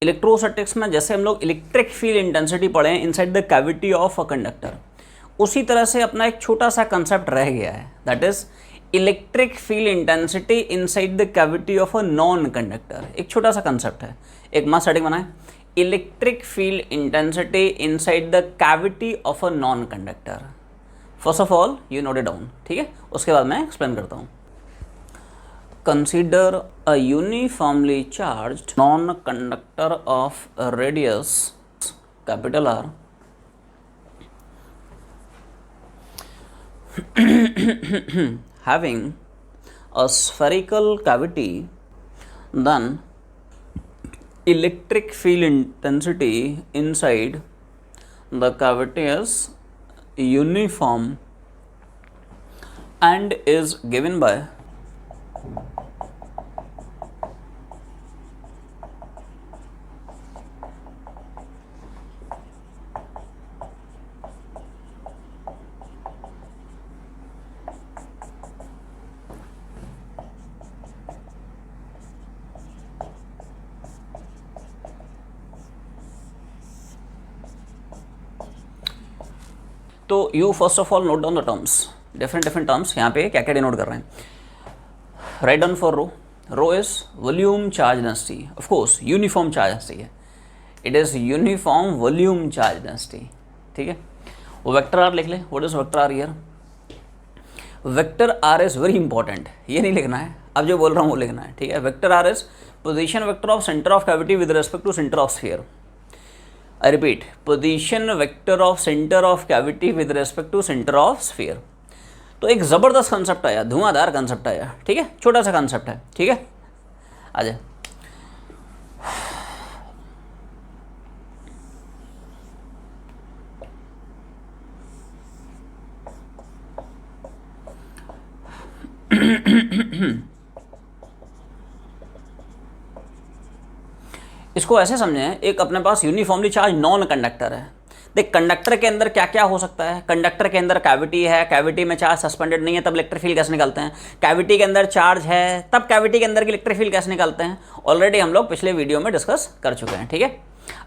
Electrostatics में जैसे हम लोग इलेक्ट्रिक फील्ड इंटेंसिटी पढ़े हैं inside the cavity of a conductor, उसी तरह से अपना एक छोटा सा कंसेप्ट रह गया है, that is electric field intensity inside the cavity of a non conductor. एक छोटा सा कंसेप्ट है, एक मास सेटिंग बनाए, electric field intensity inside the cavity of a non conductor. First of all you note it down, ठीक है, उसके बाद मैं एक्सप्लेन करता हूँ। Consider a uniformly charged non-conductor of a radius capital R having a spherical cavity. Then electric field intensity inside the cavity is uniform and is given by तो you first of all note down the terms, different terms यहाँ पे क्या क्या denote कर रहे हैं। Write down for rho, rho is volume charge density, of course uniform charge density है, it is uniform volume charge density, ठीक है। वो वेक्टर आर लिख ले, what is vector R here. Vector R is very important, ये नहीं लिखना है, अब जो बोल रहा हूँ वो लिखना है, ठीक है। Vector R is position vector of centre of cavity with respect to centre of sphere. I repeat, position vector of center of cavity with respect to center of sphere। तो एक ज़बरदस्त कंसेप्ट आया, धुआंधार कंसेप्ट आया, ठीक है, छोटा सा concept है, ठीक है। आ जाए, इसको ऐसे समझें, एक अपने पास यूनिफॉर्मली चार्ज नॉन कंडक्टर है। देख कंडक्टर के अंदर क्या क्या हो सकता है, कंडक्टर के अंदर कैविटी है, कैविटी में चार्ज सस्पेंडेड नहीं है, तब इलेक्ट्रिक फील्ड कैसे निकालते हैं। कैविटी के अंदर चार्ज है, तब कैविटी के अंदर की इलेक्ट्रिक फील्ड कैसे निकालते हैं, ऑलरेडी हम लोग पिछले वीडियो में डिस्कस कर चुके हैं, ठीक है।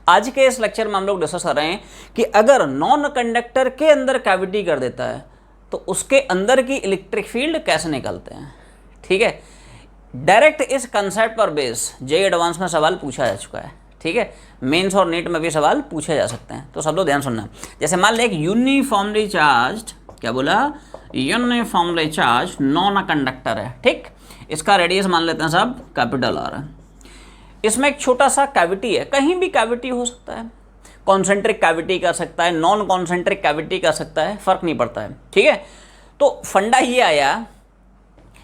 आज के इस लेक्चर में हम लोग डिस्कस कर रहे हैं कि अगर नॉन कंडक्टर के अंदर कैविटी कर देता है तो उसके अंदर की इलेक्ट्रिक फील्ड कैसे निकालते हैं, ठीक है। डायरेक्ट इस कंसेप्ट पर बेस जेईई एडवांस में सवाल पूछा जा चुका है, ठीक है। मेंस और नीट में भी सवाल पूछे जा सकते हैं, तो सब लोग ध्यान सुनना। जैसे मान ले एक यूनिफॉर्मली चार्ज, क्या बोला, यूनिफॉर्मली चार्ज नॉन कंडक्टर है, ठीक। इसका रेडियस मान लेते हैं सब कैपिटल आर है। इसमें एक छोटा सा कैविटी है, कहीं भी कैविटी हो सकता है, कॉन्सेंट्रिक कैविटी कर सकता है, नॉन कॉन्सेंट्रिक कैविटी कर सकता है, फर्क नहीं पड़ता है, ठीक है। तो फंडा ये आया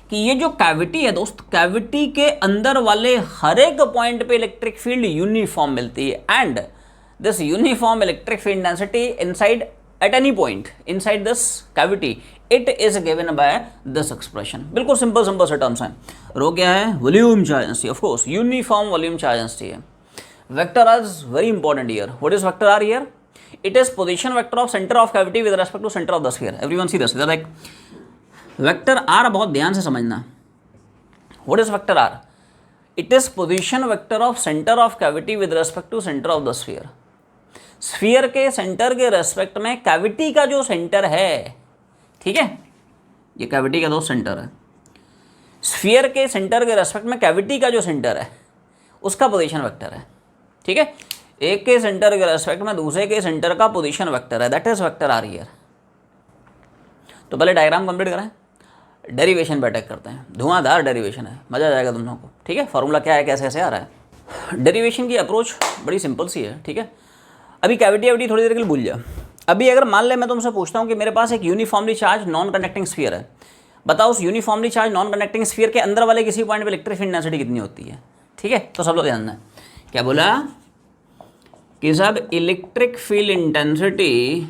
कि ये जो कैविटी है दोस्त, कैविटी के अंदर वाले हर एक पॉइंट पे इलेक्ट्रिक फील्ड यूनिफॉर्म मिलती है, and this uniform electric field density inside at any point inside this cavity, it is given by this expression. बिल्कुल सिंपल से टर्म्स हैं। रो क्या है, volume charge density, of course uniform volume charge density है। Vector R is very important here. What is vector R here, it is position vector of centre of cavity with respect to centre of the sphere. Everyone see this, like vector R बहुत ध्यान से समझना। What is vector R, it is position vector of centre of cavity with respect to centre of the sphere. Sphere के centre के respect में cavity का जो centre है, ठीक है, ये कैविटी का दोस्त सेंटर है, स्फीयर के सेंटर के रेस्पेक्ट में कैविटी का जो सेंटर है उसका पोजीशन वेक्टर है, ठीक है। एक के सेंटर के रेस्पेक्ट में दूसरे के सेंटर का पोजीशन वेक्टर है, that is vector R here. तो पहले डायग्राम कंप्लीट करें, डेरिवेशन पे अटैक करते हैं। धुआंधार डेरिवेशन है, मज़ा आ जाएगा तुम लोगों को, ठीक है। फॉर्मूला क्या है, कैसे कैसे आ रहा है। डेरिवेशन की अप्रोच बड़ी सिंपल सी है, ठीक है। अभी कैविटी थोड़ी देर के लिए भूल जा। अभी अगर मान ले मैं तुमसे पूछता हूँ कि मेरे पास एक uniformly charge non conducting sphere है, बताओ उस uniformly charge non conducting sphere के अंदर वाले किसी पॉइंट पे इलेक्ट्रिक फील्ड डेंसिटी कितनी होती है, ठीक है। तो सब लोग ध्यान दें, क्या बोला कि सब electric field intensity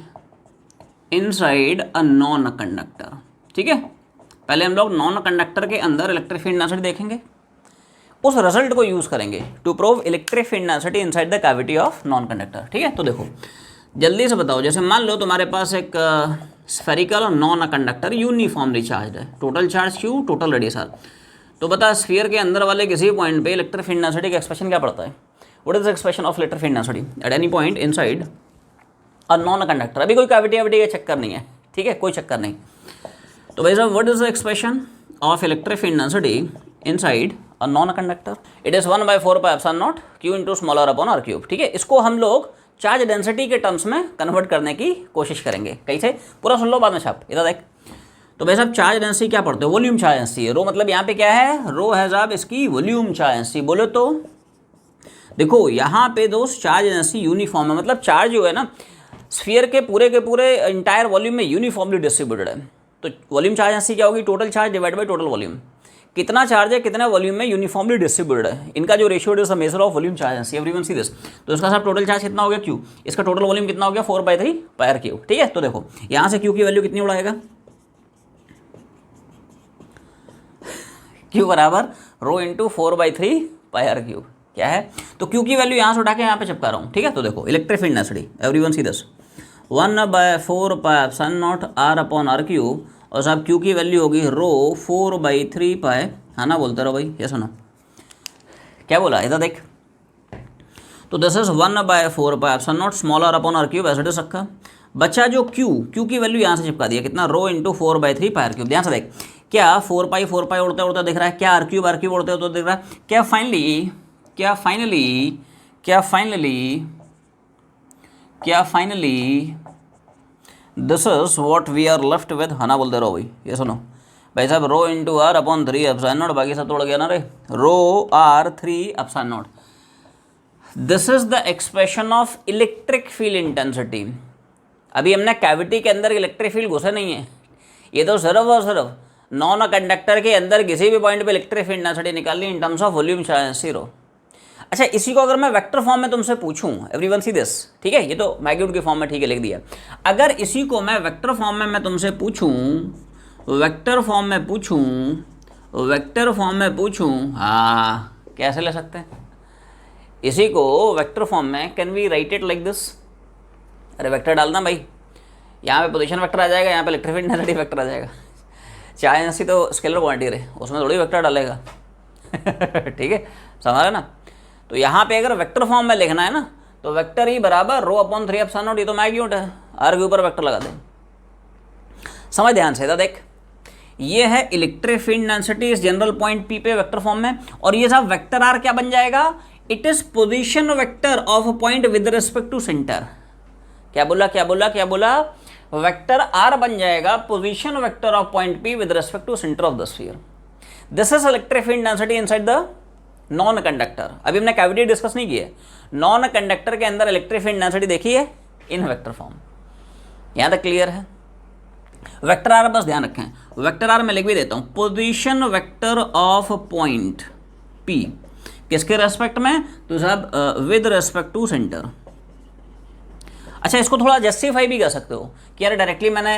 inside a non conductor, ठीक है। पहले हम लोग नॉन कंडक्टर के अंदर इलेक्ट्रिक फील्ड डेंसिटी देखेंगे, उस रिजल्ट को यूज करेंगे to prove electric field density inside the cavity of non conductor, ठीक है। तो देखो जल्दी से बताओ, जैसे मान लो तुम्हारे पास एक स्फेरिकल और नॉन कंडक्टर यूनिफॉर्मली चार्ज है, total charge Q, total radius R. तो बता स्फीयर के अंदर वाले किसी पॉइंट पे इलेक्ट्रिक फील्ड डेंसिटी का एक्सप्रेशन क्या पड़ता है, what is the expression of electric field density at any point inside a non conductor. अभी कोई कैविटी का चक्कर नहीं है, ठीक है, कोई चक्कर नहीं। तो भाई साहब what is the expression of electric field density inside a non conductor, it is 1/4 pi epsilon not q into smaller upon r cube. ठीक है, इसको हम लोग चार्ज डेंसिटी के टर्म्स में कन्वर्ट करने की कोशिश करेंगे। कैसे, पूरा सुन लो बाद में छाप, इधर देख। तो भाई साहब चार्ज डेंसिटी क्या पढ़ते हो, वॉल्यूम चार्ज डेंसिटी। रो मतलब यहाँ पे क्या है, रो है साहब इसकी वॉल्यूम चार्ज डेंसिटी। बोलो तो देखो यहाँ पे दोस्त चार्ज डेंसिटी यूनिफॉर्म है, मतलब चार्ज जो है ना स्फीयर के पूरे इंटायर वॉल्यूम में यूनिफॉर्मली डिस्ट्रीब्यूटेड है। तो वॉल्यूम चार्ज डेंसिटी क्या होगी, total charge divide by total volume. कितना चार्ज है कितना वॉल्यूम में यूनिफॉर्मली डिस्ट्रीब्यूटेड है, इनका जो ratio is the measure of volume charge density. Everyone see this. तो इसका साहब टोटल चार्ज कितना हो गया Q, इसका टोटल वॉल्यूम कितना हो गया 4/3 पाई r क्यूब। ठीक है, तो देखो यहाँ से Q की वैल्यू कितनी उड़ाएगा, Q बराबर रो इंटू 4/3 पाई r क्यूब। क्या है, तो Q की वैल्यू यहाँ से उठा के यहाँ पे चिपका रहा हूँ। ठीक है, तो देखो electric field density everyone see this 1/4 pi epsilon not r upon r cube, और साहब Q की वैल्यू होगी रो 4/3 पाई, है ना, बोलते रहो भाई, ये सुनो क्या बोला, इधर देख। तो this is 1/4 pi epsilon not smaller upon r cube, ऐसे दे सकता। बच्चा जो Q की वैल्यू यहाँ से चिपका दिया, कितना, रो इंटू 4/3 पाई r क्यूब। ध्यान से देख, क्या 4 पाई उड़ते उड़ते दिख रहा है, क्या r क्यूब उड़ते उड़ते दिख रहा है, क्या finally this is what we are left with, है ना, बोलते रहो भाई, ये सुनो भाई साहब, rho into r upon 3 epsilon naught, बाकी सब तोड़ गया ना रे, rho r 3 epsilon naught. This is the expression of electric field intensity. अभी हमने कैविटी के अंदर इलेक्ट्रिक फील्ड घुसे नहीं है, ये तो सिर्फ और सिर्फ नॉन कंडक्टर के अंदर किसी भी पॉइंट पे इलेक्ट्रिक फील्ड इंटेंसिटी निकालनी in terms of volume charge rho. अच्छा, इसी को अगर मैं वेक्टर फॉर्म में तुमसे पूछूं, एवरीवन सी दिस, ठीक है, ये तो मैग्नीट्यूड की फॉर्म में, ठीक है, लिख दिया। अगर इसी को मैं वेक्टर फॉर्म में तुमसे पूछूं, वेक्टर फॉर्म में पूछूं, हाँ, कैसे ले सकते हैं इसी को वेक्टर फॉर्म में, can we write it like this. अरे वेक्टर डालना भाई, यहाँ पे पोजीशन वेक्टर आ जाएगा, यहाँ पे इलेक्ट्रिक फील्ड इंटेंसिटी वेक्टर आ जाएगा। चार्ज डेंसिटी तो स्केलर क्वांटिटी रहे, उसमें थोड़ी वेक्टर डालेगा। ठीक है, समझ रहे ना। तो यहाँ पे अगर वेक्टर फॉर्म में लिखना है ना, तो वेक्टर ही बराबर रो अपॉन 3 एप्सिलॉन नॉट, ये तो मैग्नीट्यूड है, आर के ऊपर वेक्टर लगा दें। समझ ध्यान से, इधर देख, ये है इलेक्ट्रिक फील्ड डेंसिटी इस जनरल पॉइंट P पे वेक्टर फॉर्म में, और ये साहब वेक्टर आर क्या बन जाएगा, it is position vector of point with respect to centre. क्या बोला, वेक्टर आर बन जाएगा position vector of point P with respect to centre of the sphere. This is electric field density inside the non conductor. अभी हमने cavity discuss नहीं की है, non conductor के अंदर इलेक्ट्रिक फील्ड डेंसिटी देखी है इन वेक्टर फॉर्म। यहां तक क्लियर है। वेक्टर आर बस ध्यान रखें, वेक्टर आर मैं लिख भी देता हूं, position vector of point P, किसके रेस्पेक्ट में, तो साहब विद रेस्पेक्ट टू सेंटर। अच्छा, इसको थोड़ा जस्टिफाई भी कर सकते हो कि यार डायरेक्टली मैंने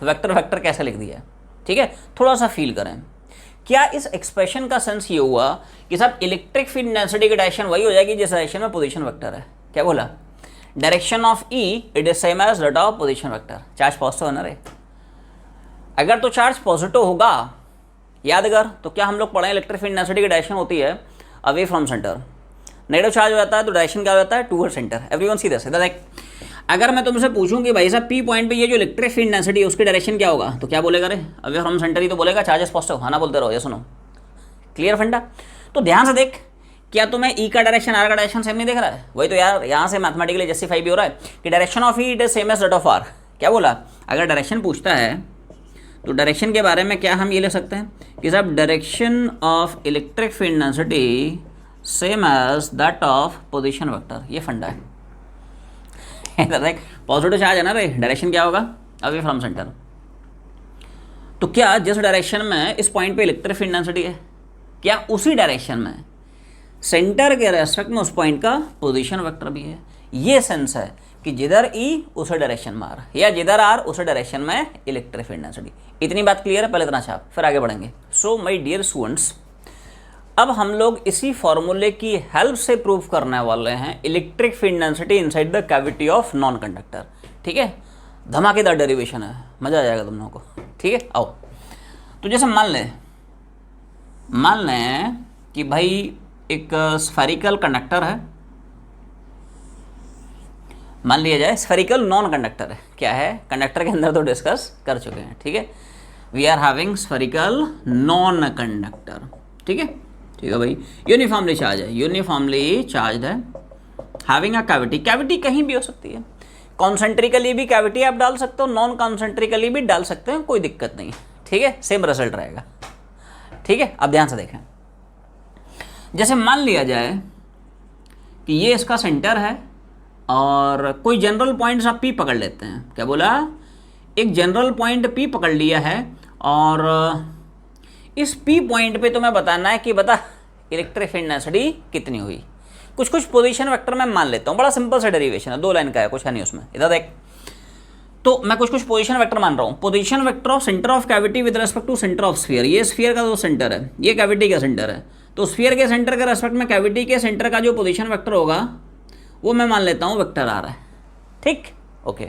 वेक्टर कैसे लिख दिया। ठीक है, थोड़ा सा फील करें। क्या इस एक्सप्रेशन का सेंस ये हुआ कि साहब इलेक्ट्रिक फील्ड डेंसिटी की डायरेक्शन वही हो जाएगी जिस डायरेक्शन में पोजीशन वेक्टर है। क्या बोला, direction of E it is same as that of position vector. Charge positive है ना रे, अगर तो चार्ज पॉजिटिव होगा, याद कर, तो क्या हम लोग पढ़े इलेक्ट्रिक फील्ड डेंसिटी की डायरेक्शन होती है away from centre. Negative charge हो जाता है तो डायरेक्शन क्या हो जाता है, toward centre. Everyone see this. इधर देख, अगर मैं तुमसे पूछूं कि भाई साहब P पॉइंट पे ये जो इलेक्ट्रिक फील्ड डेंसिटी है उसकी डायरेक्शन क्या होगा, तो क्या बोलेगा रे, अवे फ्रॉम सेंटर ही तो बोलेगा, चार्जेस पॉजिटिव, हाँ ना, बोलते रहो, ये सुनो, क्लियर फंडा। तो ध्यान से देख, क्या तुम्हें E का डायरेक्शन R का डायरेक्शन सेम नहीं दिख रहा है, वही तो यार यहाँ से मैथमेटिकली जस्टिफाई भी हो रहा है कि direction of E it is same as that of R। क्या बोला, अगर डायरेक्शन पूछता है तो डायरेक्शन के बारे में क्या हम ये ले सकते हैं कि साहब direction of electric field density same as that of position vector. ये फंडा है। इधर देख, पॉजिटिव चार्ज है ना रे, डायरेक्शन क्या होगा, अवे फ्रॉम सेंटर। तो क्या जिस डायरेक्शन में इस पॉइंट पे इलेक्ट्रिक फील्ड डेंसिटी है, क्या उसी डायरेक्शन में सेंटर के रेस्पेक्ट में उस पॉइंट का पोजीशन वेक्टर भी है। ये सेंस है कि जिधर E उसे डायरेक्शन में R, या जिधर R उसे डायरेक्शन में इलेक्ट्रिक फील्ड डेंसिटी। इतनी बात क्लियर है, पहले इतना छाप, फिर आगे बढ़ेंगे। सो माय डियर स्टूडेंट्स, अब हम लोग इसी फॉर्मूले की हेल्प से प्रूव करने वाले हैं electric field density inside the cavity of non conductor. ठीक है, धमाकेदार डेरिवेशन है, मजा आ जाएगा तुम लोगों को। ठीक है, आओ। तो जैसे मान लें कि भाई एक स्फेरिकल कंडक्टर है, मान लिया जाए स्फेरिकल नॉन कंडक्टर है, क्या है, कंडक्टर के अंदर तो डिस्कस कर चुके हैं, ठीक है। We are having spherical non conductor, ठीक है, ठीक है भाई। यूनिफॉर्मली चार्ज है, यूनिफॉर्मली चार्ज है, हैविंग अ कैविटी, कैविटी कहीं भी हो सकती है, कॉन्सेंट्रिकली भी कैविटी आप डाल सकते हो, नॉन कॉन्सेंट्रिकली भी डाल सकते हैं, कोई दिक्कत नहीं, ठीक है, सेम रिजल्ट रहेगा, ठीक है। अब ध्यान से देखें, जैसे मान लिया जाए कि ये इसका सेंटर है और कोई जनरल पॉइंट्स आप पी पकड़ लेते हैं, क्या बोला, एक जनरल पॉइंट पी पकड़ लिया है और इस पी पॉइंट पे तुम्हें बताना है कि बता इलेक्ट्रिक फील्ड डेंसिटी कितनी हुई। कुछ कुछ पोजीशन वेक्टर मैं मान लेता हूँ, बड़ा सिंपल सा डेरिवेशन है, 2 लाइन का है, कुछ है नहीं उसमें, इधर देख। तो मैं कुछ कुछ पोजीशन वेक्टर मान रहा हूँ, position vector of centre of cavity with respect to centre of sphere, ये स्फीयर का जो सेंटर है, ये कैविटी का सेंटर है, तो स्फीयर के सेंटर के रेस्पेक्ट में कैविटी के सेंटर का जो पोजीशन वेक्टर होगा वो मैं मान लेता हूँ वेक्टर आर है, ठीक, ओके।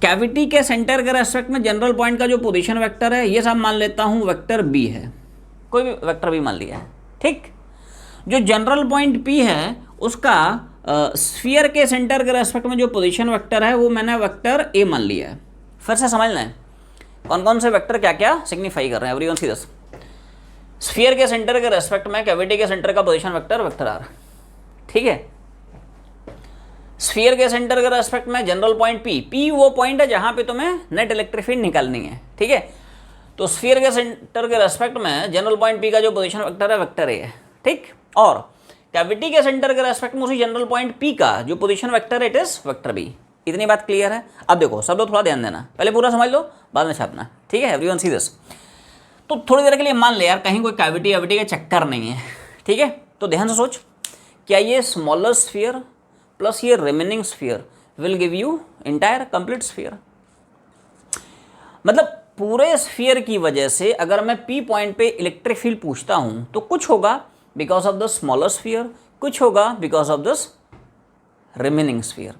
कैविटी के सेंटर के रेस्पेक्ट में जनरल पॉइंट का जो पोजीशन वेक्टर है ये सब मान लेता हूँ वेक्टर बी है, कोई भी वेक्टर बी मान लिया है, ठीक। जो जनरल पॉइंट पी है उसका स्फीयर के सेंटर के रेस्पेक्ट में जो पोजीशन वेक्टर है वो मैंने वेक्टर ए मान लिया है। फिर से समझना है कौन कौन से वेक्टर क्या क्या सिग्निफाई कर रहे हैं, एवरीवन सी दिस। स्फीयर के सेंटर के रेस्पेक्ट में कैविटी के सेंटर का पोजीशन वेक्टर वेक्टर आर, ठीक है। स्फीयर के सेंटर के रेस्पेक्ट में जनरल पॉइंट पी, पी वो पॉइंट है जहां पे तुम्हें नेट इलेक्ट्रिक फील्ड निकालनी है, ठीक है। तो स्फीयर के सेंटर के रेस्पेक्ट में जनरल पॉइंट पी का जो पोजीशन वेक्टर है वेक्टर ए है, ठीक। और कैविटी के सेंटर के रेस्पेक्ट में उसी जनरल पॉइंट पी का जो पोजीशन वेक्टर है इट इज वेक्टर बी। इतनी बात क्लियर है। अब देखो सब लोग थोड़ा ध्यान देना, पहले पूरा समझ लो बाद में छापना, ठीक है, एवरीवन सी दिस। तो थोड़ी देर के लिए मान ले यार कहीं कोई कैविटी का चक्कर नहीं है, ठीक है। तो ध्यान से सोच, क्या ये स्मॉलर स्फीयर प्लस ये remaining sphere will give you entire complete sphere. मतलब पूरे स्फीयर की वजह से अगर मैं पी पॉइंट पे इलेक्ट्रिक फील्ड पूछता हूं तो कुछ होगा because of the smaller sphere, कुछ होगा because of this remaining sphere.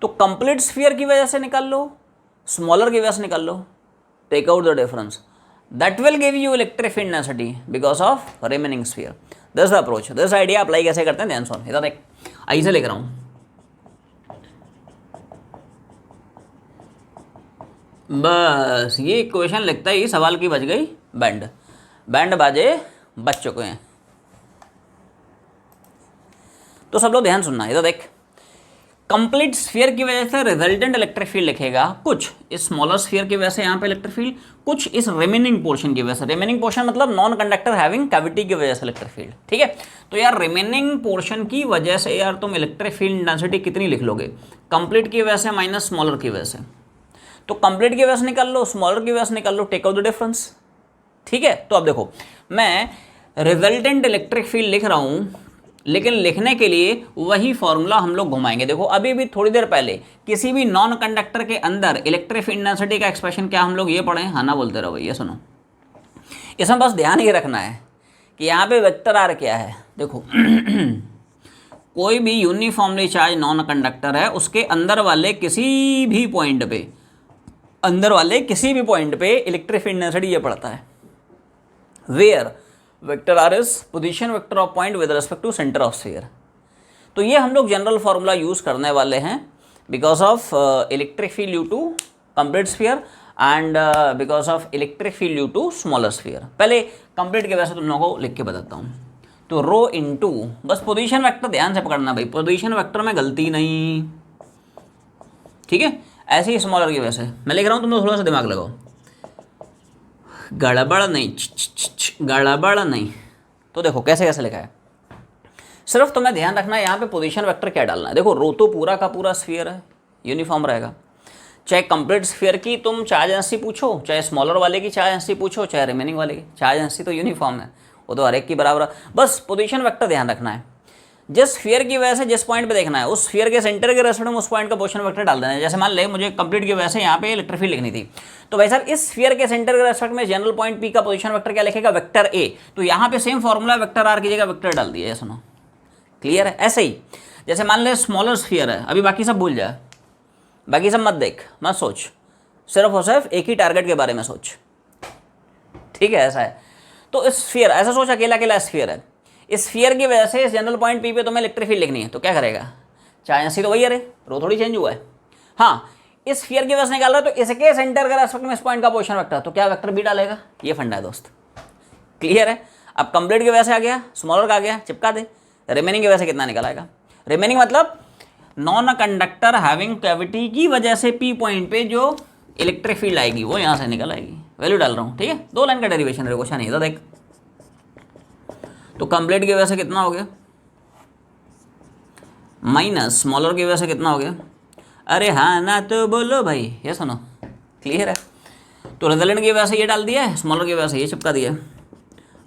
तो कंप्लीट स्फीयर की वजह से निकाल लो, स्मॉलर की वजह से निकाल लो, take out the difference, that will give you electric field density because of remaining sphere. This the approach, this idea apply कैसे करते हैं ध्यान सुन, इधर देख, ऐसे लिख रहा हूं, बस ये क्वेश्चन लिखता ही सवाल की बज गई बैंड, बैंड बाजे बज चुके हैं। तो सब लोग ध्यान सुनना, इधर देख, कंप्लीट स्फीयर की वजह से रिजल्टेंट इलेक्ट्रिक फील्ड लिखेगा, कुछ इस स्मॉलर स्फीयर की वजह से यहाँ पे इलेक्ट्रिक फील्ड, कुछ इस रिमेनिंग पोर्शन की वजह से, रिमेनिंग पोर्शन मतलब नॉन कंडक्टर हैविंग कैविटी की वजह से इलेक्ट्रिक फील्ड, ठीक है। तो यार रिमेनिंग पोर्शन की वजह से यार तुम इलेक्ट्रिक फील्ड डेंसिटी कितनी लिख लोगे, कंप्लीट की वजह से माइनस स्मॉलर की वजह से। तो कंप्लीट की वजह से निकाल लो, स्मॉलर की वजह से निकाल लो, टेक आउट द डिफरेंस, ठीक है। तो अब देखो मैं रिजल्टेंट इलेक्ट्रिक फील्ड लिख रहा हूं, लेकिन लिखने के लिए वही फॉर्मूला हम लोग घुमाएंगे। देखो अभी भी थोड़ी देर पहले किसी भी नॉन कंडक्टर के अंदर इलेक्ट्रिक फील्ड डेंसिटी का एक्सप्रेशन क्या हम लोग ये पढ़े, हाँ ना बोलते रहो भैया, सुनो, इसमें बस ध्यान ये रखना है कि यहाँ पे वेक्टर आर क्या है। देखो कोई भी यूनिफॉर्मली चार्ज नॉन कंडक्टर है, उसके अंदर वाले किसी भी पॉइंट पे, अंदर वाले किसी भी पॉइंट पे इलेक्ट्रिक फील्ड डेंसिटी ये पड़ता है, where vector R is position vector of point with respect to centre of sphere. तो ये हम लोग जनरल फॉर्मूला यूज करने वाले हैं because of electric field due to complete sphere and because of electric field due to smaller sphere. पहले complete के वैसे तुम लोगों को लिख के बताता हूँ। तो रो इनटू, बस पोजीशन वेक्टर ध्यान से पकड़ना भाई, पोजीशन वेक्टर में गलती नहीं, ठीक है। ऐसे ही स्मॉलर की वजह से मैं लिख रहा हूँ, तुम लोग थोड़ा सा दिमाग लगाओ, गड़बड़ नहीं, गड़बड़ नहीं। तो देखो कैसे कैसे लिखा है, सिर्फ तुम्हें ध्यान रखना है यहाँ पे पोजीशन वेक्टर क्या डालना है। देखो रो तो पूरा का पूरा स्फीयर है, यूनिफॉर्म रहेगा, चाहे कंप्लीट स्फीयर की तुम चार्ज डेंसिटी पूछो, चाहे स्मॉलर वाले की चार्ज डेंसिटी पूछो, चाहे रिमेनिंग वाले की चार्ज डेंसिटी, तो यूनिफॉर्म है, वो तो हर एक की बराबर। बस पोजीशन वेक्टर ध्यान रखना है, जिस स्फीयर की वजह से जिस पॉइंट पे देखना है उस स्फीयर के सेंटर के रेस्पेक्ट में उस पॉइंट का पोजीशन वेक्टर डाल देना है। जैसे मान ले मुझे कंप्लीट की वजह से यहाँ पे इलेक्ट्रिक फील्ड लिखनी थी, तो भाई सर इस स्फीयर के सेंटर के रेस्पेक्ट में जनरल पॉइंट पी का पोजीशन वेक्टर क्या लिखेगा, वेक्टर ए। तो यहाँ पे सेम फॉर्मूला वेक्टर आर की जगह वेक्टर डाल दिया है, सुनो क्लियर है। ऐसे ही जैसे मान ले स्मॉलर स्फीयर है, अभी बाकी सब भूल जाए, बाकी सब मत देख मत सोच, सिर्फ और सिर्फ एक ही टारगेट के बारे में सोच, ठीक है। ऐसा है, तो इस स्फीयर ऐसा सोच, अकेला अकेला स्फीयर है, इस स्फीयर की वजह से इस जनरल पॉइंट पी पे तुम्हें इलेक्ट्रिक फील्ड लिखनी है, तो क्या करेगा, चाहे ऐसी तो वही है रे, रो थोड़ी चेंज हुआ है। हाँ, इस स्फीयर की वजह से निकाल रहा है तो इसके सेंटर के रेस्पेक्ट में इस पॉइंट का पोजीशन वेक्टर, तो क्या वेक्टर बी डालेगा, ये फंडा है दोस्त, क्लियर है। अब कंप्लीट की वजह से आ गया, स्मॉलर का आ गया, चिपका दे। रिमेनिंग की वजह से कितना निकल आएगा, रिमेनिंग मतलब नॉन कंडक्टर हैविंग कैविटी की वजह से पी पॉइंट पे जो इलेक्ट्रिक फील्ड आएगी वो यहाँ से निकल आएगी, वैल्यू डाल रहा हूँ, ठीक है। 2 लाइन का डेरिवेशन है, क्वेश्चन नहीं था देख। तो कंप्लीट की वजह से कितना हो गया, माइनस स्मॉलर की वजह से कितना हो गया, अरे हाँ ना तो बोलो भाई, ये सुनो, क्लियर है। तो रिजल्टेंट की वजह से ये डाल दिया है, स्मॉलर की वजह से ये चिपका दिया,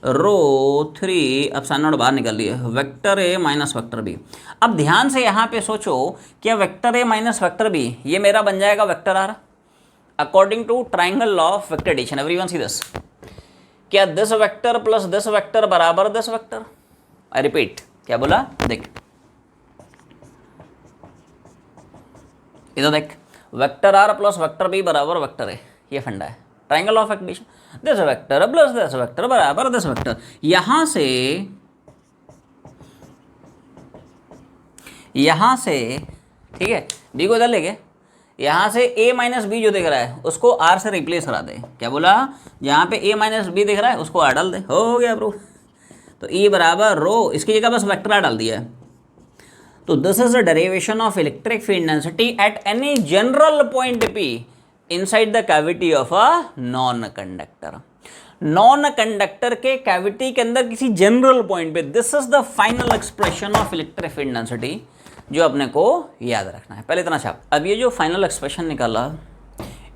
रो 3 अब साइन नोट बाहर निकल दिया, vector A minus vector B. अब ध्यान से यहाँ पे सोचो, क्या vector A minus vector B ये मेरा बन जाएगा vector R according to triangle law of vector addition. Everyone see this, क्या this vector plus this vector बराबर दिस वेक्टर, आई रिपीट, क्या बोला देख, इधर देख, vector R plus vector B बराबर वेक्टर ए, ये फंडा है triangle of vector addition. This vector plus this vector बराबर दिस वेक्टर, यहां से ठीक है, बी को इधर ले गए, यहाँ से a माइनस बी जो दिख रहा है उसको r से रिप्लेस करा दे, क्या बोला, यहाँ पे a माइनस बी दिख रहा है उसको r डाल दे, हो गया ब्रो। तो E बराबर रो, इसकी जगह बस वेक्टर r डाल दिया है। तो this is the derivation of electric field density at any general point P inside the cavity of a non conductor. Non conductor के कैविटी के अंदर किसी जनरल पॉइंट पे, this is the final expression of electric field density जो अपने को याद रखना है। पहले इतना छाप, अब ये जो फाइनल एक्सप्रेशन निकाला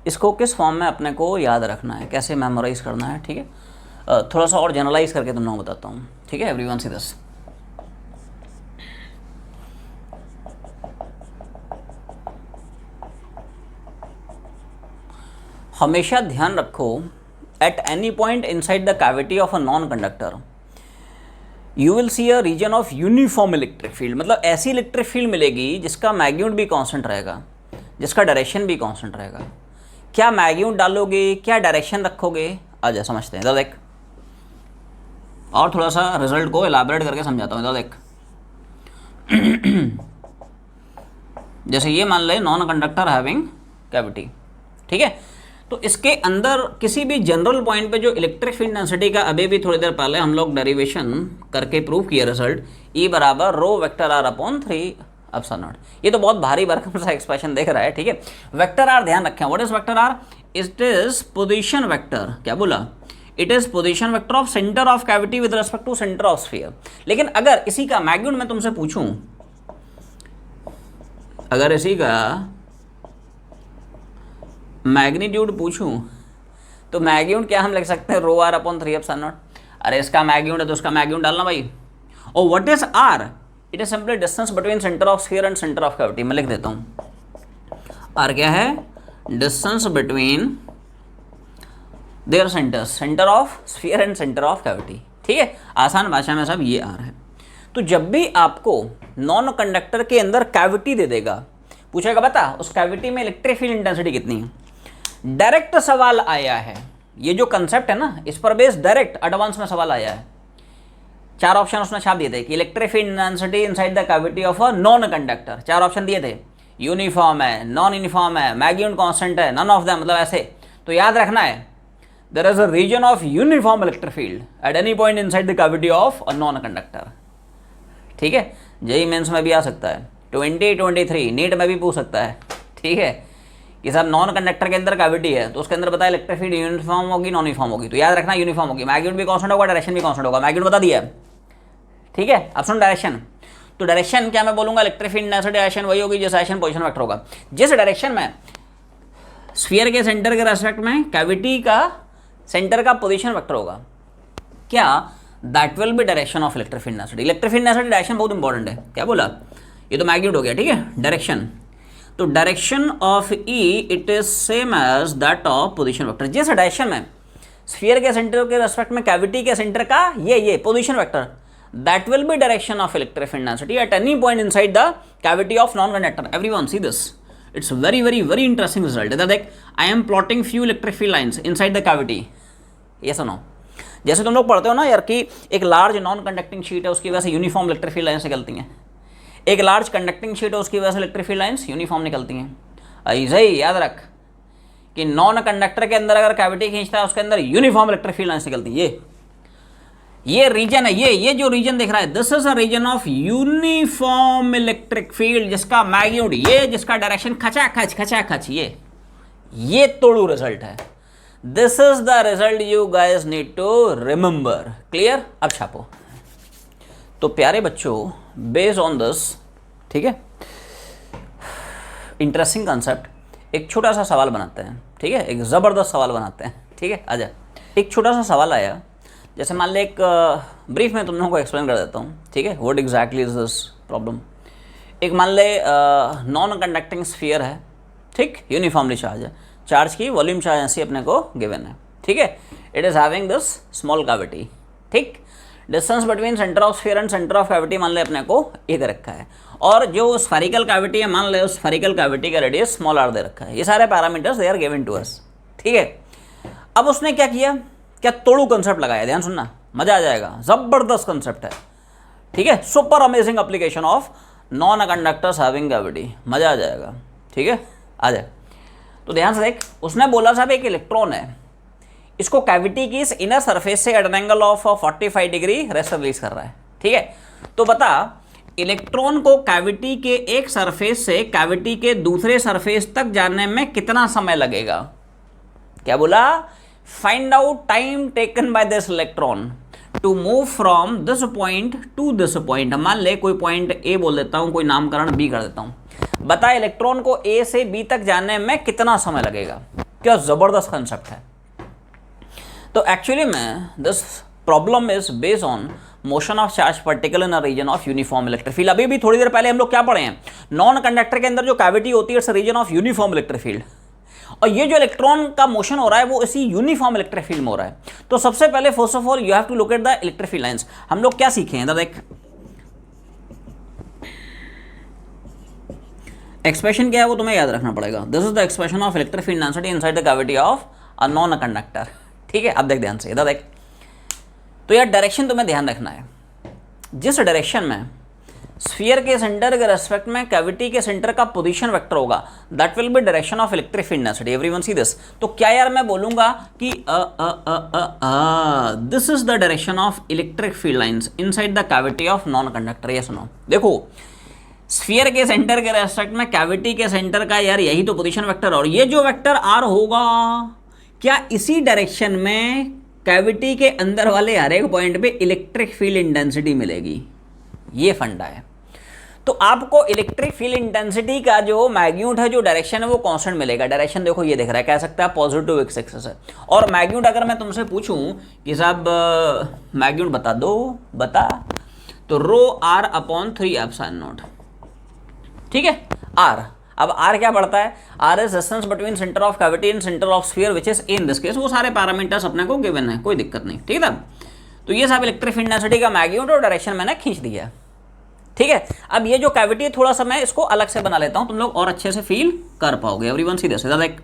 इसको किस फॉर्म में अपने को याद रखना है, कैसे मेमोराइज करना है, ठीक है। थोड़ा सा और जनरलाइज करके तुम लोगों को बताता हूँ, ठीक है। एवरीवन सी दिस, हमेशा ध्यान रखो, at any point inside the cavity of a non conductor you will see a region of uniform electric field, मतलब ऐसी इलेक्ट्रिक फील्ड मिलेगी जिसका मैग्नीट्यूड भी कांस्टेंट रहेगा, जिसका डायरेक्शन भी कांस्टेंट रहेगा। क्या मैग्नीट्यूड डालोगे, क्या डायरेक्शन रखोगे, आ जा समझते हैं। इधर देख, और थोड़ा सा रिजल्ट को एलाबरेट करके समझाता हूँ। इधर देख, जैसे ये मान ले नॉन कंडक्टर हैविंग कैविटी, ठीक है। तो इसके अंदर किसी भी जनरल पॉइंट पे जो इलेक्ट्रिक फील्ड डेंसिटी का अभी भी थोड़ी देर पहले हम लोग डेरिवेशन करके प्रूव किया रिजल्ट, E बराबर rho vector R upon 3 epsilon naught. ये तो बहुत भारी भरकम सा एक्सप्रेशन देख रहा है, ठीक है। वेक्टर आर ध्यान रखें, what is vector R, it is position vector, क्या बोला, it is position vector of centre of cavity with respect to centre of sphere. लेकिन अगर इसी का मैग्नीट्यूड मैं तुमसे पूछूं, अगर इसी का मैग्नीट्यूड पूछूं तो मैग्नीट्यूड क्या हम लिख सकते हैं, रो आर अपॉन 3 एप्सिलॉन नॉट। अरे इसका मैग्नीट्यूड है तो उसका मैग्नीट्यूड डालना भाई। और what is R, it is simply distance between centre of sphere and centre of cavity. मैं लिख देता हूं, आर क्या है, distance between their centres, centre of sphere and centre of cavity, ठीक है। आसान भाषा में सब ये आर है। तो जब भी आपको नॉन कंडक्टर के अंदर कैविटी दे देगा, पूछेगा बता उस कैविटी में इलेक्ट्रिक फील्ड इंटेंसिटी कितनी है, डायरेक्ट सवाल आया है। ये जो कंसेप्ट है ना, इस पर बेस डायरेक्ट एडवांस में सवाल आया है। 4 ऑप्शन उसने छाप दिए थे कि electric field intensity inside the cavity of a non conductor, 4 option दिए थे, यूनिफॉर्म है, नॉन यूनिफॉर्म है, मैग्नीट्यूड कांस्टेंट है, नन ऑफ देम, मतलब ऐसे। तो याद रखना है, there is a region of uniform electric field at any point inside the cavity of a non conductor, ठीक है। जेईई मेंस में भी आ सकता है, 2023 नीट में भी पूछ सकता है, ठीक है, कि सर नॉन कंडक्टर के अंदर कैविटी है तो उसके अंदर बताया इलेक्ट्रिक फील्ड यूनिफॉर्म होगी नॉन यूनिफॉर्म होगी। तो याद रखना यूनिफॉर्म होगी, मैग्नीट्यूड भी कांस्टेंट होगा, डायरेक्शन भी कांस्टेंट होगा। मैग्नीट्यूड बता दिया, ठीक है। अब सुन डायरेक्शन, तो डायरेक्शन क्या मैं बोलूंगा, इलेक्ट्रिक फील्ड इंटेंसिटी डायरेक्शन वही होगी जिस डायरेक्शन पोजीशन वेक्टर होगा। जिस डायरेक्शन में स्फीयर के सेंटर के रेस्पेक्ट में कैविटी का सेंटर का पोजीशन वेक्टर होगा, क्या that will be direction of electric field intensity. Electric field intensity direction बहुत इंपॉर्टेंट है, क्या बोला, ये तो मैग्नीट्यूड हो गया, ठीक है। डायरेक्शन, तो direction of E it is same as that of position vector. जिस डायरेक्शन में स्फीयर के सेंटर के रेस्पेक्ट में कैविटी के सेंटर का ये position vector, that will be direction of electric field intensity at any point inside the cavity of non conductor. Everyone see this, it's very very very interesting result. इधर देख, I am plotting few electric field lines inside the cavity. ये सुनो, जैसे तुम लोग पढ़ते हो ना यार कि एक लार्ज नॉन कंडक्टिंग शीट है उसकी वजह से यूनिफॉर्म इलेक्ट्रिक फील्ड लाइन्स निकलती हैं, एक लार्ज कंडक्टिंग शीट है, उसकी वजह से इलेक्ट्रिक फील्ड लाइंस यूनिफॉर्म निकलती हैं। ऐसे ही याद रख कि नॉन कंडक्टर के अंदर अगर कैविटी खींचता है उसके अंदर यूनिफॉर्म इलेक्ट्रिक फील्ड लाइंस निकलती है। ये रीजन है, ये जो रीजन दिख रहा है, this is a region of uniform electric field, जिसका मैग्नीट्यूड, ये जिसका डायरेक्शन खचाखच, ये तोड़ू रिजल्ट है। This is the result you guys need to remember. Clear? अब छापो। तो प्यारे बच्चों, बेस्ड ऑन दिस, ठीक है, इंटरेस्टिंग कंसेप्ट, एक छोटा सा सवाल बनाते हैं। ठीक है, एक ज़बरदस्त सवाल बनाते हैं। ठीक है, आजा। एक छोटा सा सवाल आया, जैसे मान ले, एक ब्रीफ में तुम लोगों को एक्सप्लेन कर देता हूँ। ठीक है, what exactly is this problem. एक मान ले नॉन कंडक्टिंग स्फीयर है, ठीक, यूनिफॉर्मली चार्ज है, चार्ज की वॉल्यूम चार्ज ऐसी अपने को गिवन है। ठीक है, it is having this small cavity. ठीक, distance between centre of sphere and centre of cavity मान ले अपने को ए दे रखा है, और जो स्फेरिकल कैविटी है मान ले उस स्फेरिकल कैविटी का रेडियस स्मॉल आर दे रखा है। ये सारे parameters they are given to us. ठीक है, अब उसने क्या किया, क्या तोड़ू कंसेप्ट लगाया। ध्यान सुनना, मजा आ जाएगा, जबरदस्त कंसेप्ट है। ठीक है, super amazing application of non conductors having cavity, मजा आ जाएगा। ठीक है, आ जाए। तो ध्यान से देख, उसने बोला साहब एक इलेक्ट्रॉन है, इसको कैविटी की इस इनर सरफेस से at an angle of 45 degree rest release कर रहा है। ठीक है, तो बता इलेक्ट्रॉन को कैविटी के एक सरफेस से कैविटी के दूसरे सरफेस तक जाने में कितना समय लगेगा। क्या बोला? Find out time taken by this electron to move from this point to this point. मान ले कोई पॉइंट ए बोल देता हूं, कोई नामकरण बी कर देता हूं। बता इलेक्ट्रॉन को ए से बी तक जाने में कितना समय लगेगा। क्या जबरदस्त कंसेप्ट है। तो एक्चुअली में this problem is based on motion of charge particle in a region of uniform electric field. अभी भी थोड़ी देर पहले हम लोग क्या पढ़े हैं, नॉन कंडक्टर के अंदर जो कैविटी होती है it's region of uniform electric field, और ये जो इलेक्ट्रॉन का मोशन हो रहा है वो इसी यूनिफॉर्म इलेक्ट्रिक फील्ड में हो रहा है। तो सबसे पहले first of all you have to look at the electric field lines. हम लोग क्या सीखे हैं, देख एक्सप्रेशन क्या है वो तुम्हें याद रखना पड़ेगा। This is the expression of electric field density inside the cavity of a non conductor. ठीक है, अब देख ध्यान से, इधर देख। तो यार डायरेक्शन तुम्हें ध्यान रखना है, जिस डायरेक्शन में स्फीयर के सेंटर के रेस्पेक्ट में कैविटी के सेंटर का पोजीशन वेक्टर होगा that will be direction of electric field density. Everyone see this. तो क्या यार मैं बोलूंगा कि this is the direction of electric field lines inside the cavity of non conductor. ये सुनो, देखो स्फीयर के सेंटर के रेस्पेक्ट में कैविटी के सेंटर का यार यही तो पोजीशन वेक्टर, और ये जो वेक्टर आर होगा क्या इसी डायरेक्शन में कैविटी के अंदर वाले हर एक पॉइंट पे इलेक्ट्रिक फील्ड इंटेंसिटी मिलेगी। ये फंडा है। तो आपको इलेक्ट्रिक फील्ड इंटेंसिटी का जो मैग्नीट्यूड है, जो डायरेक्शन है, वो कांस्टेंट मिलेगा। डायरेक्शन देखो ये दिख रहा है, कह सकता है पॉजिटिव एक्स एक्सिस है। और मैग्नीट्यूड अगर मैं तुमसे पूछूं कि साहब मैग्नीट्यूड बता दो, बता, तो rho R upon 3 epsilon naught. ठीक है, आर। अब आर क्या पड़ता है, R is distance between centre of cavity and centre of sphere which is in this case. वो सारे पैरामीटर्स अपने को गिवन है, कोई दिक्कत नहीं। ठीक है, तो ये साहब इलेक्ट्रिक फील्ड डेंसिटी का मैग्नीट्यूड और डायरेक्शन मैंने खींच दिया। ठीक है, अब ये जो कैविटी है थोड़ा सा मैं इसको अलग से बना लेता हूं, तुम लोग और अच्छे से फील कर पाओगे। एवरीवन सी दिस, देख।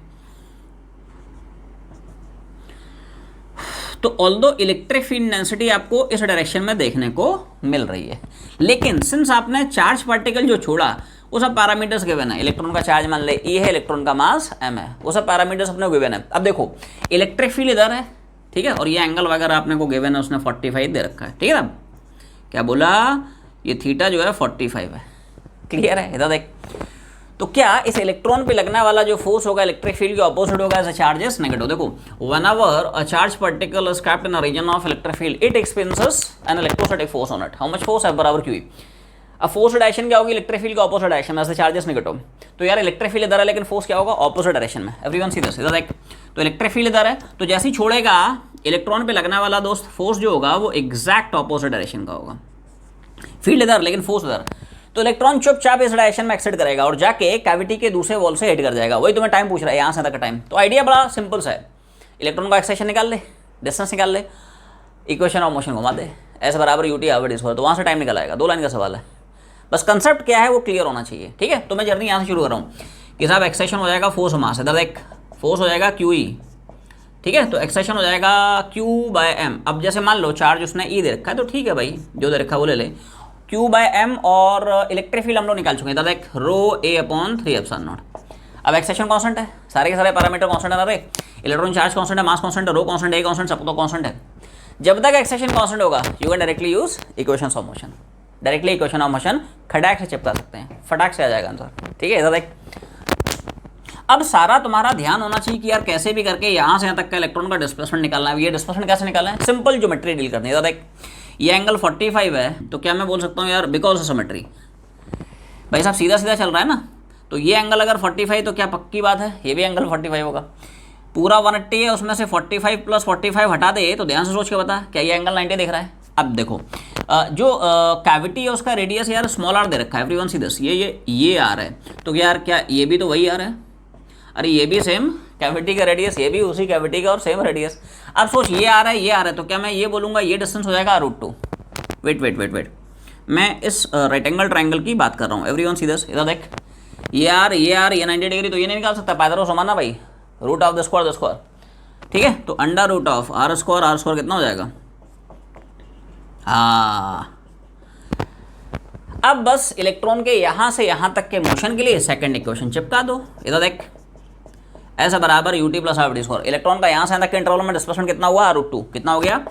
तो ऑल्दो इलेक्ट्रिक फील्ड डेंसिटी आपको इस डायरेक्शन में देखने को मिल रही है, लेकिन सिंस आपने चार्ज पार्टिकल जो छोड़ा वो सब पैरामीटर्स गिवन है। इलेक्ट्रॉन का चार्ज मान ले ए है, इलेक्ट्रॉन का मास एम है, वो सब पैरामीटर्स अपने को गिवन है। अब देखो इलेक्ट्रिक फील्ड इधर है, ठीक है, और ये एंगल वगैरह आपने को गिवन है, उसने 45 दे रखा है। ठीक है, अब क्या बोला, ये थीटा जो है 45 है। क्लियर है, इधर देख। तो क्या इस इलेक्ट्रॉन पे लगने वाला जो फोर्स होगा इलेक्ट्रिक फील्ड के ऑपोजिट होगा, as a charge is negative. देखो whenever a charge particle is capped in a region of electric field it experiences an electrostatic force on it. How much force, F बराबर q. अब force direction क्या होगी, electric field का opposite direction में, as a charge is negative. तो यार electric field इधर है, लेकिन फोर्स क्या होगा, ऑपोजिट डायरेक्शन में। एवरीवन सी दिस, इधर देख। तो इलेक्ट्रिक फील्ड इधर है, तो जैसे ही छोड़ेगा इलेक्ट्रॉन पे लगने वाला दोस्त फोर्स जो होगा वो एग्जैक्ट ऑपोजिट डायरेक्शन का होगा। फील्ड इधर लेकिन फोर्स इधर, तो इलेक्ट्रॉन चुपचाप इस डायरेक्शन में एक्सेट करेगा और जाके कैविटी के दूसरे वॉल से हिट कर जाएगा। वही तुम्हें टाइम पूछ रहा है, यहाँ से तक का टाइम। तो आइडिया बड़ा सिंपल सा है, इलेक्ट्रॉन का एक्सेशन निकाल ले, डिस्टेंस निकाल ले, इक्वेशन ऑफ मोशन घुमा दे, एस बराबर यूटी आवर डी स्क्वायर, तो वहाँ से टाइम निकल आएगा। 2 लाइन का सवाल है, बस कंसेप्ट क्या है वो क्लियर होना चाहिए। ठीक है, तो मैं जर्नी यहाँ से शुरू कर रहा हूँ कि साहब एक्सेशन हो जाएगा फोर्स मास, इधर एक फोर्स हो जाएगा क्यू ई। ठीक है, तो एक्सेशन हो जाएगा Q/m। अब जैसे मान लो चार्ज उसने E दे रखा है, तो ठीक है भाई, जो दे रखा है वो ले ले। Q/m और इलेक्ट्रिक फील्ड हम लोग निकाल चुके हैं, देख रो ए अपॉन 3 एप्सिलॉन नॉट। अब एक्सेशन कांस्टेंट है, सारे के सारे पैरामीटर कांस्टेंट है ना रे, इलेक्ट्रॉन चार्ज कांस्टेंट है, मास कांस्टेंट है, रो कांस्टेंट, ए कांस्टेंट, सब तो कांस्टेंट है। जब तक एक्सेशन कांस्टेंट होगा you can directly use equation of motion, directly equation of motion खटाक से चिपका सकते हैं, फटाक से आ जाएगा आंसर, ठीक है। इधर देख, अब सारा तुम्हारा ध्यान होना चाहिए कि यार कैसे भी करके यहाँ से यहाँ तक का इलेक्ट्रॉन का डिस्प्लेसमेंट निकालना है। ये डिस्प्लेसमेंट कैसे निकालना है, सिंपल ज्योमेट्री डील करनी है। इधर देख, ये एंगल 45 है, तो क्या मैं बोल सकता हूँ यार बिकॉज ऑफ सिमेट्री, भाई साहब सीधा सीधा चल रहा है ना, तो ये एंगल अगर 45 तो क्या पक्की बात है ये भी एंगल 45 होगा। पूरा 180 है, उसमें से 45 + 45 हटा दे, तो ध्यान से सोच के बता क्या ये एंगल 90 दिख रहा है। अब देखो जो कैविटी है उसका रेडियस यार स्मॉल आर दे रखा है, एवरीवन सी दिस, ये आर है, तो यार क्या ये भी तो वही आर है, अरे ये भी सेम कैविटी का रेडियस, ये भी उसी कैविटी का और सेम रेडियस। अब सोच ये आ रहा है, ये आ रहा है, तो क्या मैं ये बोलूँगा ये डिस्टेंस हो जाएगा √2। वेट, मैं इस राइट एंगल ट्राइंगल की बात कर रहा हूँ, एवरीवन सी दिस। इधर देख, ये 90 डिग्री, तो ये नहीं निकाल सकता, पाइथागोरस समाना भाई, रूट ऑफ द स्क्वायर, ठीक है। तो √of r² कितना हो जाएगा, हाँ। अब बस इलेक्ट्रॉन के यहाँ से यहाँ तक के मोशन के लिए सेकंड इक्वेशन चिपका दो। इधर देख, ऐसा बराबर ut + r²। इलेक्ट्रॉन का यहाँ से यहाँ तक के इंटरवल में डिस्प्लेसमेंट कितना हुआ, √2 कितना हो गया।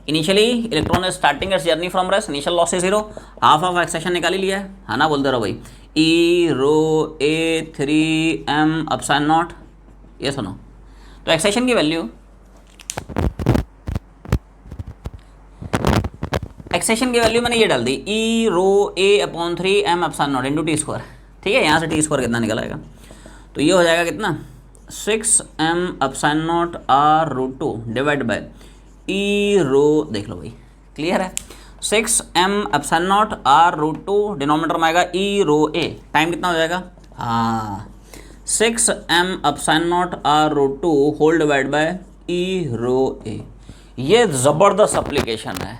Initially electron is starting it's journey from rest, initial loss है 0, हाफ ऑफ एक्सेशन निकाल ही लिया है, हाँ ना, बोलते रहो भाई, E rho A 3m epsilon naught, ये सुनो। तो एक्सेशन की वैल्यू, मैंने ये डाल दी, E rho A upon 3m epsilon naught × t², ठीक है। यहाँ से t² कितना निकल आएगा, तो ये हो जाएगा कितना, 6m epsilon naught r√2 divide by E रो, देख लो भाई क्लियर है, 6m epsilon naught r√2, denominator में आएगा E रो A, टाइम कितना हो जाएगा, हाँ 6m epsilon naught r√2 whole divide by E rho A। ये ज़बरदस्त एप्लीकेशन है,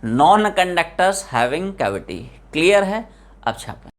non conductors having cavity, clear है। अब छापें।